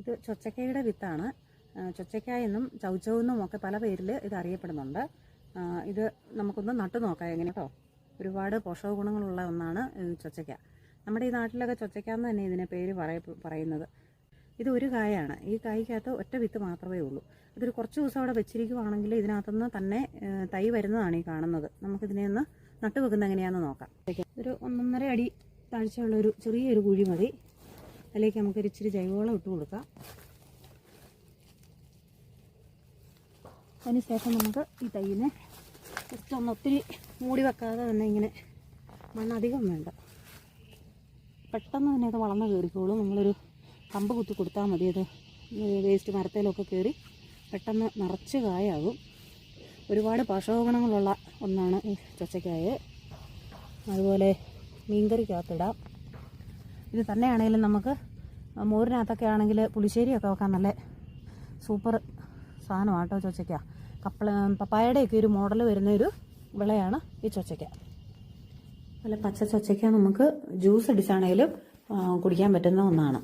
ഇത് ചൊച്ചക്കയുടെ വിത്താണ്. ചൊച്ചക്ക എന്നും ചൗചൗ എന്നും ഒക്കെ പല പേരിൽ ഇത് അറിയപ്പെടുന്നുണ്ട്. ഇത് നമുക്കൊന്ന് നട്ടു നോക്കാം എങ്ങനെ കേട്ടോ. ഒരുപാട് പോഷക ഗുണങ്ങളുള്ള ഒന്നാണ് ചൊച്ചക്ക. നമ്മുടെ ഈ നാട്ടിലൊക്കെ ചൊച്ചക്ക എന്ന് തന്നെ ഇതിനെ പേര് പറയുന്നത്. ഇത് ഒരു കായാണ്. ഈ കായ്ക്കകത്ത് ഒറ്റ വിത്ത് മാത്രമേ ഉള്ളൂ. ഇതൊരു കുറച്ച് ദിവസം അവിടെ വെച്ചിരിക്കുവാണെങ്കിൽ ഇതിനകത്തുനിന്ന് തന്നെ തൈ വരുന്നതാണ് ഈ കാണുന്നത്. നമുക്കിതിനെ ഒന്ന് നട്ടു വെക്കുന്നത് എങ്ങനെയാണെന്ന് നോക്കാം. ഒരു 1.5 അടി താഴ്ചയുള്ളൊരു ചെറിയൊരു കുഴി മതി. അതിലേക്ക് നമുക്കൊരു ഇച്ചിരി ജൈവവളം ഇട്ട് കൊടുക്കാം. അതിനുശേഷം നമുക്ക് ഈ തൈയിനെ ജസ്റ്റ് ഒന്ന് ഒത്തിരി മൂടി വെക്കാതെ തന്നെ ഇങ്ങനെ മണ്ണധികം വേണ്ട, പെട്ടെന്ന് തന്നെ അത് വളർന്ന് കയറിക്കോളും. നമ്മളൊരു കമ്പ് കുത്തി കൊടുത്താൽ മതി. അത് വേസ്റ്റ് മരത്തേലൊക്കെ കയറി പെട്ടെന്ന് നിറച്ച് കായാകും. ഒരുപാട് പോഷകഗുണങ്ങളുള്ള ഒന്നാണ് ഈ ചൊച്ചക്കായ. അതുപോലെ മീൻകറിക്കകത്തിടാം. ഇത് തന്നെയാണെങ്കിലും നമുക്ക് മോരിനകത്തൊക്കെ ആണെങ്കിൽ പുളിശ്ശേരിയൊക്കെ വെക്കാൻ നല്ല സൂപ്പർ സാധനമാണ് കേട്ടോ ചൊച്ചക്ക. പപ്പായയുടെയൊക്കെ ഒരു മോഡൽ വരുന്ന ഒരു വിളയാണ് ഈ ചൊച്ചക്ക. നല്ല പച്ച ചൊച്ചക്ക നമുക്ക് ജ്യൂസ് അടിച്ചാണെങ്കിലും കുടിക്കാൻ പറ്റുന്ന ഒന്നാണ്.